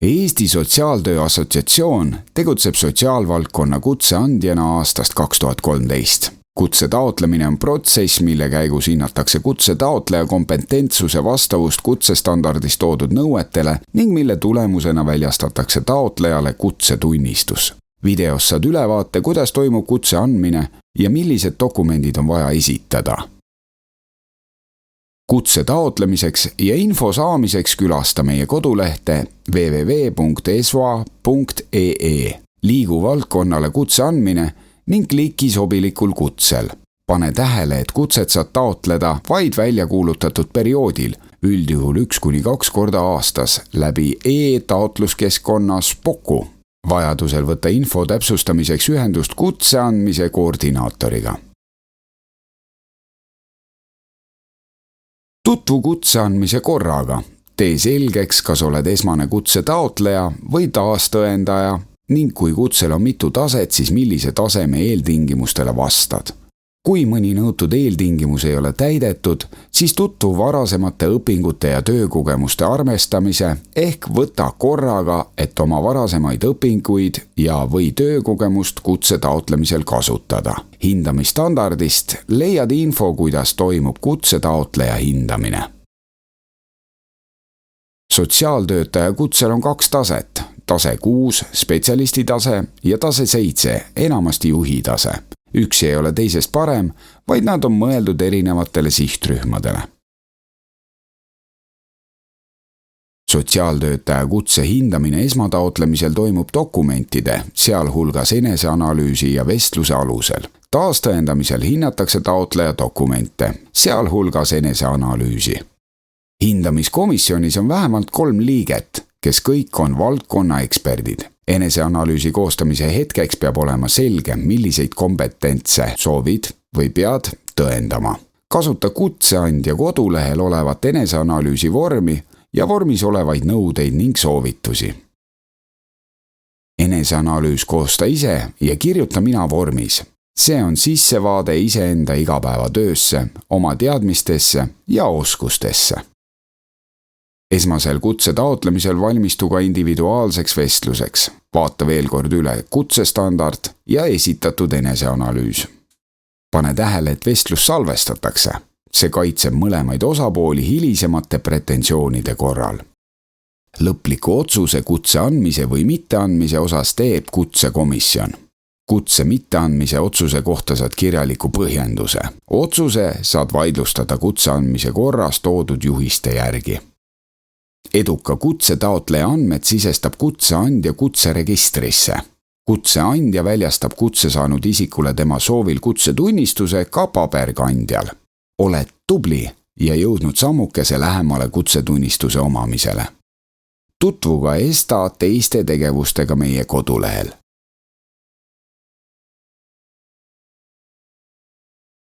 Eesti Sotsiaaltöö Assotsiatsioon tegutseb sotsiaalvaldkonna kutseandjana aastast 2013. Kutse taotlemine on protsess, mille käigus hinnatakse kutse taotleja kompetentsuse vastavust kutsestandardis toodud nõuetele ning mille tulemusena väljastatakse taotlejale kutsetunnistus. Videos saad ülevaate, kuidas toimub kutse andmine ja millised dokumendid on vaja esitada. Kutse taotlemiseks ja info saamiseks külasta meie kodulehte www.esva.ee. Liigu valdkonnale kutse andmine ning kliki sobilikul kutsel. Pane tähele, et kutset saad taotleda vaid välja kuulutatud perioodil, üldjuhul 1–2 korda aastas, läbi e-taotluskeskkonna Spoku. Vajadusel võtta info täpsustamiseks ühendust kutse andmise koordinaatoriga. Tutvu kutse andmise korraga. Tee selgeks, kas oled esmane kutse taotleja või taastõendaja ning kui kutsel on mitu taset, siis millise taseme eeltingimustele vastad. Kui mõni nõutud eeltingimus ei ole täidetud, siis tutvu varasemate õpingute ja töökogemuste arvestamise ehk võta korraga, et oma varasemaid õpinguid ja või töökogemust kutse taotlemisel kasutada. Hindamisstandardist leiad info, kuidas toimub kutse taotleja hindamine. Sotsiaaltöötaja kutsel on 2 taset. Tase 6, spetsialisti tase ja tase 7, enamasti juhi tase. Üks ei ole teisest parem, vaid nad on mõeldud erinevatele sihtrühmadele. Sotsiaaltöötaja kutse hindamine esmataotlemisel toimub dokumentide, sealhulgas eneseanalüüsi ja vestluse alusel. Taastõendamisel hinnatakse taotleja dokumente, sealhulgas eneseanalüüsi. Hindamiskomisjonis on vähemalt 3 liiget, kes kõik on valdkonna eksperdid. Eneseanalüüsi koostamise hetkeks peab olema selge, milliseid kompetentse soovid või pead tõendama. Kasuta kutseandja kodulehel olevat eneseanalüüsi vormi ja vormis olevaid nõudeid ning soovitusi. Eneseanalüüs koosta ise ja kirjuta mina vormis. See on sissevaade iseenda igapäevatöösse, oma teadmistesse ja oskustesse. Esmasel kutse taotlemisel valmistu ka individuaalseks vestluseks. Vaata veel kord üle kutsestandard ja esitatud eneseanalüüs. Pane tähele, et vestlus salvestatakse. See kaitseb mõlemaid osapooli hilisemate pretensioonide korral. Lõpliku otsuse kutse andmise või mitteandmise osas teeb kutsekomisjon. Kutse mitteandmise otsuse kohta saad kirjaliku põhjenduse. Otsuse saad vaidlustada kutse andmise korras toodud juhiste järgi. Eduka kutse taotleja andmed sisestab kutseandja kutseregistrisse. Kutseandja väljastab kutse saanud isikule tema soovil kutsetunnistuse ka paberkandjal. Oled tubli ja jõudnud sammukese lähemale kutsetunnistuse omamisele. Tutvu ka ESTA teiste tegevustega meie kodulehel.